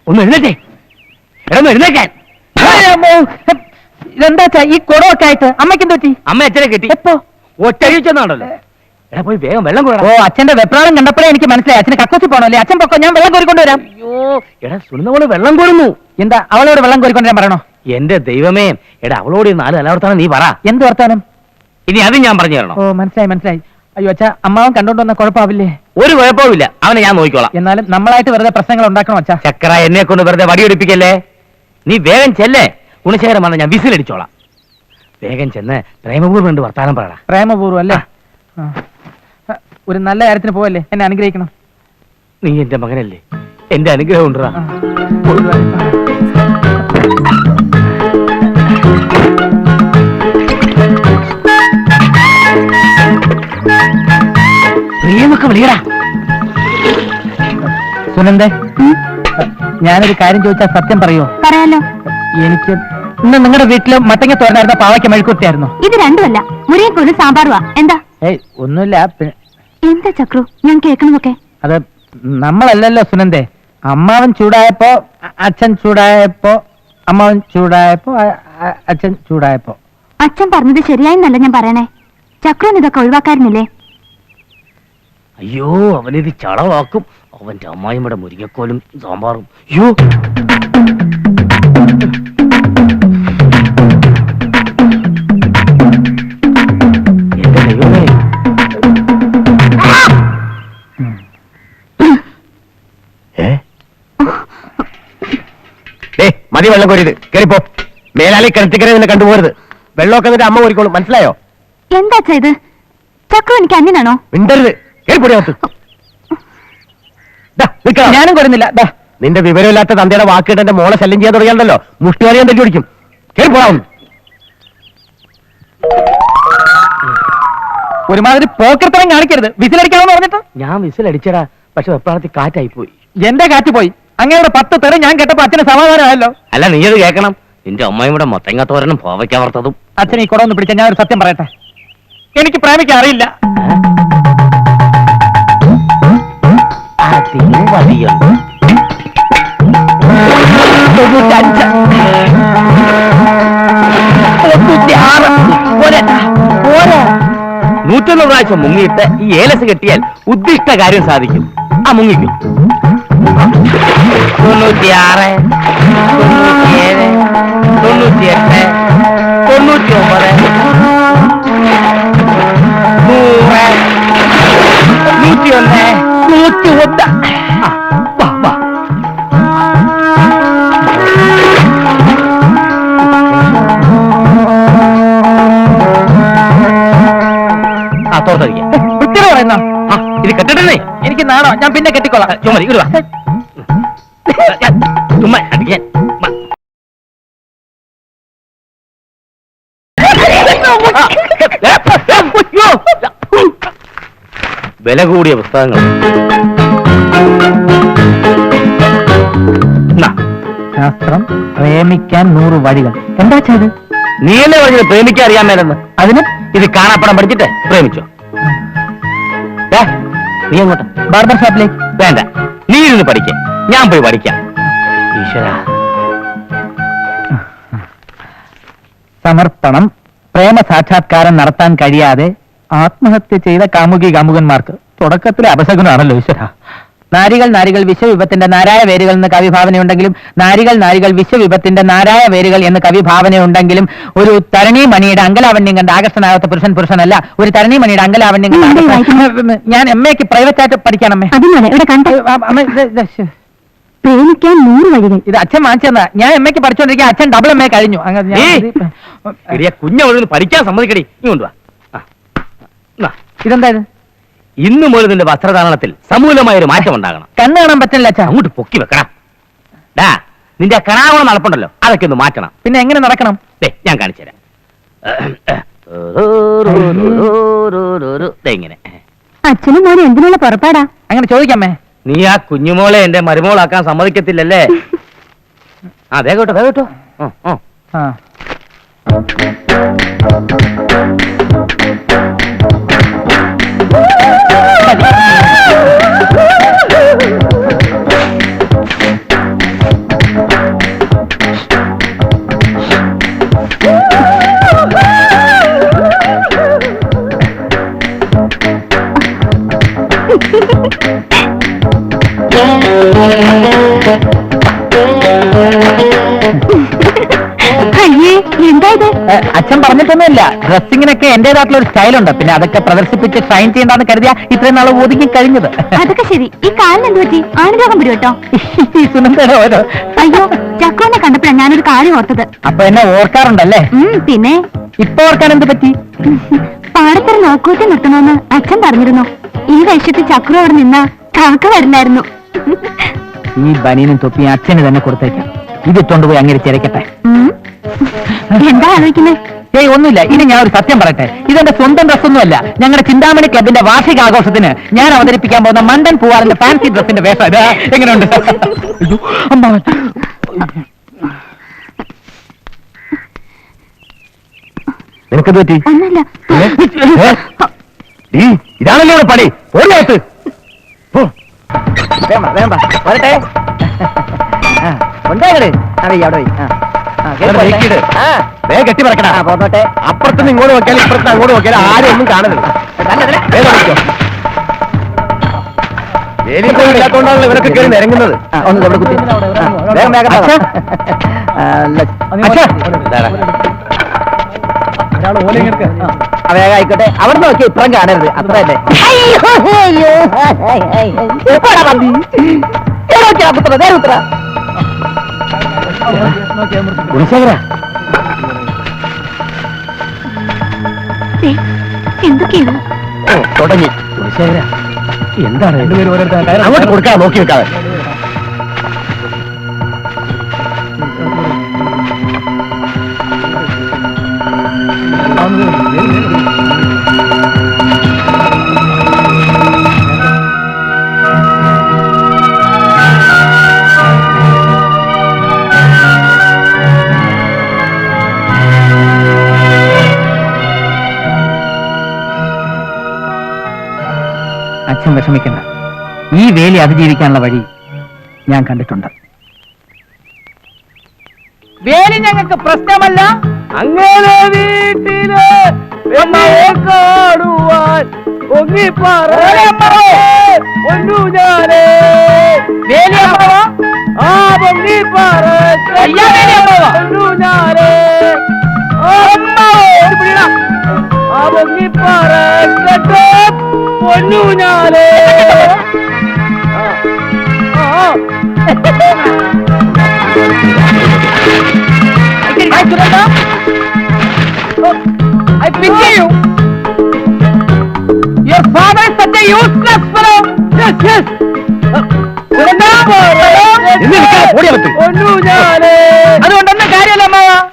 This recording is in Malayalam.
ഒന്ന് എഴുന്നേറ്റേ, എഴുന്നേക്കാൻ. ഇതെന്താ ഈ കുടമൊക്കെ ആയിട്ട് അമ്മയ്ക്ക് എന്ത് പറ്റി? അമ്മ അച്ഛനെ കെട്ടി എപ്പോ? ഒറ്റഴിച്ചെന്നാണല്ലോ. എടാ പോയി വേഗം വെള്ളം കോരാ. ഓ, അച്ഛന്റെ വെപ്രാളം കണ്ടപ്പോഴേ എനിക്ക് മനസ്സിലായി അച്ഛന് കക്കൂസി പോണല്ലേ. അച്ഛൻ പൊക്കോ, ഞാൻ വെള്ളം കോരിക്കൊണ്ട് വരാം. അയ്യോ എടാ, സുനന്ദമോള് വെള്ളം കോരുന്നു. എന്താ അവളോട് വെള്ളം കോരിക്കൊണ്ടുവരാൻ പറയണോ? എന്റെ ദൈവമേ, എടാ അവളോട് 4 നല്ല വർത്താനം നീ പറ. എന്ത് വർത്താനം? ഇനി അത് ഞാൻ പറഞ്ഞു തരണോ? ഓ, മനസ്സിലായി. അയ്യോ അച്ഛാ, അമ്മാവൻ കണ്ടോണ്ട് വന്ന കുഴപ്പമാവില്ലേ? ഒരു കുഴപ്പമില്ല, അവനെ ഞാൻ നോക്കിക്കോളാം. എന്നാലും നമ്മളായിട്ട് വെറുതെ പ്രശ്നങ്ങൾ ഉണ്ടാക്കണോ അച്ഛാ? ചക്ര, എന്നെ കൊണ്ട് വെറുതെ വടിയെടുപ്പിക്കല്ലേ. നീ വേഗം ചെല്ലേ. ഗുണശേഖരം വന്ന ഞാൻ വിസിലടിച്ചോളാം. വേഗം ചെന്ന് പ്രേമപൂർവ്വം ഉണ്ട് വർത്താനം പറയണം. പ്രേമപൂർവ്വം അല്ലേ? ഒരു നല്ല കാര്യത്തിന് പോവല്ലേ, എന്നെ അനുഗ്രഹിക്കണം. നീ എന്റെ മകനല്ലേ, എന്റെ അനുഗ്രഹം ഉണ്ടാ. പ്രിയമൊക്കെ വിളിയടാ. സുനന്ദേ, ഞാനൊരു കാര്യം ചോദിച്ചാൽ സത്യം പറയോ? പറയാലോ. എനിക്ക് ഇന്ന് നിങ്ങളുടെ വീട്ടില് മത്തങ്ങ തോരനായിരുന്നോ പാവയ്ക്ക മെഴുക്കുട്ടിയായിരുന്നോ? ഇത് രണ്ടുമല്ല, മുരിങ്ങക്കോല് സാമ്പാറുവാ. എന്താ? ഏയ് ഒന്നുമില്ല. എന്താ ചക്രു, ഞാൻ കേൾക്കണമൊക്കെ? അത് നമ്മളല്ലല്ലോ സുനന്ദേ. അമ്മാവൻ ചൂടായപ്പോ അച്ഛൻ ചൂടായപ്പോ, അമ്മാവൻ ചൂടായപ്പോ അച്ഛൻ ചൂടായപ്പോ. അച്ഛൻ പറഞ്ഞത് ശരിയായെന്നല്ല ഞാൻ പറയണേ. ചക്രുവിന് ഇതൊക്കെ ഒഴിവാക്കാരുന്നില്ലേ? അയ്യോ, അവനിത് ചളവാക്കും. അവന്റെ അമ്മായിമ്മയുടെ മുരിങ്ങക്കോലും സാമ്പാറും. അയ്യോ, എന്റെ ദൈവമേ. മതി വെള്ളം കോരിയത്. കേറിപ്പോ. മേലാളി കിണറ്റിക്കര നിന്നെ കണ്ടുപോരുത്. വെള്ളമൊക്കെ എന്നിട്ട് അമ്മ കോരിക്കോളും, മനസ്സിലായോ? എന്താ ഇത്? ചക്രു എനിക്ക് അന്യനാണോ? മിണ്ടരുത്, കേറിപ്പൊടിയകത്ത്. ഞാനും കൊടുന്നില്ല. നിന്റെ വിവരമില്ലാത്ത തന്തയുടെ വാക്കിട്ട് എന്റെ മോളെ ശല്യം ചെയ്യാൻ തുടങ്ങിയാണ്ടല്ലോ, മുഷ്ടികാരിയാൻ തെറ്റി പിടിക്കും. കേറിപ്പോടാവുന്നു. ഒരുമാതിരി പോക്കർത്തരം കാണിക്കരുത്. വിസിലടിക്കാമെന്ന് പറഞ്ഞിട്ട് ഞാൻ വിസിലടിച്ചടാ, പക്ഷെ വെപ്രാളത്തിൽ കാറ്റായിപ്പോയി. എന്റെ കാറ്റ് പോയി. അങ്ങയുടെ 10 തെറി ഞാൻ കേട്ടപ്പോ അച്ഛന് സമാധാനമായല്ലോ. അല്ല, നീ അത് കേൾക്കണം. നിന്റെ അമ്മയുടെ മത്തങ്ങ തോരനും പോവയ്ക്ക വറുത്തതും. അച്ഛൻ ഈ കുടം ഒന്ന് പിടിച്ച ഞാൻ ഒരു സത്യം പറയട്ടെ. എനിക്ക് പ്രേമിക്കാൻ അറിയില്ല. മതിയുണ്ട്. 101 പ്രാവശ്യം മുങ്ങിയിട്ട് ഈ ഏലസ് കെട്ടിയാൽ ഉദ്ദിഷ്ട കാര്യം സാധിക്കും. ആ മുങ്ങിക്കും. 96, 97, 98, 99, 100, 101, 101. ഇത് കെട്ടണേ. എനിക്ക് നാണോ? ഞാൻ പിന്നെ കെട്ടിക്കോളാം. ചുമതി ഇടുവാ. ചുമ്മാ അടിക്കാൻ. വില കൂടിയ പുസ്തകങ്ങൾ. ശാസ്ത്രം പ്രേമിക്കാൻ 100 വഴികൾ. എന്താ ചെയ്ത്? നീയല്ലേ പറഞ്ഞത് പ്രേമിക്കാൻ അറിയാമേലെന്ന്? അതിന് ഇത് കാണാപ്പടം പഠിച്ചിട്ട് പ്രേമിച്ചോ? നീ അങ്ങോട്ട് ബാർബർ ഷോപ്പിലേക്ക്. വേണ്ട, നീ ഇരുന്ന് പഠിക്ക, ഞാൻ പോയി പഠിക്കാം. ഈശ്വര. സമർപ്പണം. പ്രേമ സാക്ഷാത്കാരം നടത്താൻ കഴിയാതെ ആത്മഹത്യ ചെയ്ത കാമുകന്മാർക്ക് തുടക്കത്തിലെ അപശകുനാണല്ലോ ഈശ്വര. നാരികൾ വിശ്വവിപത്തിന്റെ നാരായ വേരുകൾ എന്ന് കവിഭാവനയുണ്ടെങ്കിലും വിശ്വവിപത്തിന്റെ നാരായ വേരുകൾ എന്ന് കവിഭാവനയുണ്ടെങ്കിലും ഒരു തരണീമണിയുടെ അങ്കലാവണ്യം കണ്ട് ആകർഷനാകാത്ത പുരുഷനല്ല. ഒരു തരണീമണിയുടെ അങ്കലാവണ്യം കണ്ട് ഞാൻ MA-ക്ക് പ്രൈവറ്റ് ആയിട്ട് പഠിക്കാനമ്മേ. പ്രേമിക്കാൻ 100 വഴികൾ. ഇത് അച്ഛൻ വാങ്ങിച്ചെന്നാ. ഞാൻ MA-ക്ക് പഠിച്ചോണ്ടിരിക്കുക. അച്ഛൻ ഡബിൾ MA കഴിഞ്ഞു. കുഞ്ഞു പഠിക്കാൻ സമ്മതിക്കടി. ഇങ്ങോട്ട് വാ. ഇതെന്താ ഇത്? ഇന്നു മുതൽ നിന്റെ വസ്ത്രധാരണത്തിൽ സമൂലമായൊരു മാറ്റം ഉണ്ടാകണം. കണ്ണ് കാണാൻ പറ്റില്ല അച്ഛാ. അങ്ങോട്ട് പൊക്കി വെക്കണം. നിന്റെ കണാവണം നടപ്പുണ്ടല്ലോ, അതൊക്കെ ഒന്ന് മാറ്റണം. പിന്നെ എങ്ങനെ നടക്കണം? ഞാൻ കാണിച്ചു തരാം. ഇങ്ങനെ. അച്ഛനും മോനെ എന്തിനുള്ള പുറപ്പാടാ? അങ്ങനെ ചോദിക്കാമേ. നീ ആ കുഞ്ഞുമോളെ എന്റെ മരുമോളാക്കാൻ സമ്മതിക്കത്തില്ലല്ലേ? അതേ കേട്ടോ, അതേ കേട്ടോ. അച്ഛൻ പറഞ്ഞിട്ടൊന്നുമില്ല. ഡ്രസ്സിങ്ങിനൊക്കെ എന്റേതായിട്ടുള്ള ഒരു സ്റ്റൈലുണ്ട്. പിന്നെ അതൊക്കെ പ്രദർശിപ്പിച്ച് ഷൈൻ ചെയ്യണ്ടെന്ന് കരുതിയാ ഇത്രയും നാൾ ഒതുങ്ങി കഴിഞ്ഞത്. അതൊക്കെ ശരി. ഈ കാലിന് എന്ത് പറ്റി? ആനുരോഗം പിടി കേട്ടോ. സുനന്ദയുടെ ഓരോ. അയ്യോ, ചക്രുവിനെ കണ്ടപ്പോഴാണ് ഞാനൊരു കാര്യം ഓർത്തത്. അപ്പൊ എന്നെ ഓർക്കാറുണ്ടല്ലേ? പിന്നെ ഇപ്പൊ ഓർക്കാൻ എന്ത് പറ്റി? പാടത്തൊരു നോക്കൂറ്റി നിർത്തണമെന്ന് അച്ഛൻ പറഞ്ഞിരുന്നു. ഈ വേഷത്തിൽ ചക്രു അവിടെ നിന്ന കാക്ക വരില്ലായിരുന്നു. ഈ ബനീനും തൊപ്പിയും അച്ഛന് തന്നെ കൊടുത്തേക്കാം. ഇതിട്ടോണ്ട് പോയി അങ്ങനെ ചിരക്കട്ടെ. എന്താ ആലോചിക്കുന്നത്? ഏയ് ഒന്നുമില്ല. ഇനി ഞാൻ ഒരു സത്യം പറയട്ടെ. ഇതെന്റെ സ്വന്തം ഡ്രസ്സൊന്നുമല്ല. ഞങ്ങളുടെ ചിന്താമണി ക്ലബിന്റെ വാർഷിക ആഘോഷത്തിന് ഞാൻ അവതരിപ്പിക്കാൻ പോകുന്ന മണ്ടൻ പൂവാറിന്റെ ഫാൻസി ഡ്രസ്സിന്റെ വേഷം. ഇത് എങ്ങനെയുണ്ട്? അയ്യോ, അമ്മ. നിനക്കത് പറ്റി? ഒന്നല്ല. ഇതാണല്ലോ പണി. ഓടിയാത്ത് വരട്ടെ. ഉണ്ടാകട് അറിയാം. അവിടെ കെട്ടി പറക്കണ. പോന്നോട്ടെ. അപ്പുറത്തുനിന്ന് ഇങ്ങോട്ട് നോക്കിയാൽ ഇപ്പുറത്ത് അങ്ങോട്ട് നോക്കിയാൽ ആരും ഒന്നും കാണരുത്. ഇല്ലാത്തോണ്ടാണല്ലോ ഇവരൊക്കെ കയറി നിരങ്ങുന്നത്. ഒന്ന് അവിടെ കുത്തി. വേഗം വേഗം. വേഗം ആയിക്കോട്ടെ. അവിടെ നോക്കിയാൽ ഇപ്പുറം കാണരുത്. അത്ര തന്നെ. നേരുത്ര ഗുണശേഖര എന്തൊക്കെയാണ് തുടങ്ങി. ഗുണശേഖര എന്താണ് അങ്ങോട്ട് കൊടുക്കാതെ നോക്കി നിൽക്കാതെ. അച്ഛൻ വിഷമിക്കണ്ട. ഈ വേലി അതിജീവിക്കാനുള്ള വഴി ഞാൻ കണ്ടിട്ടുണ്ട്. വേലി ഞങ്ങൾക്ക് പ്രശ്നമല്ല. അങ്ങനെ വീട്ടില് കാണുവാൻ പൊന്നൂഞ്ഞാലേ I pity you. Your father is such a useless fellow. Yes, yes. പൊന്നൂഞ്ഞാലേ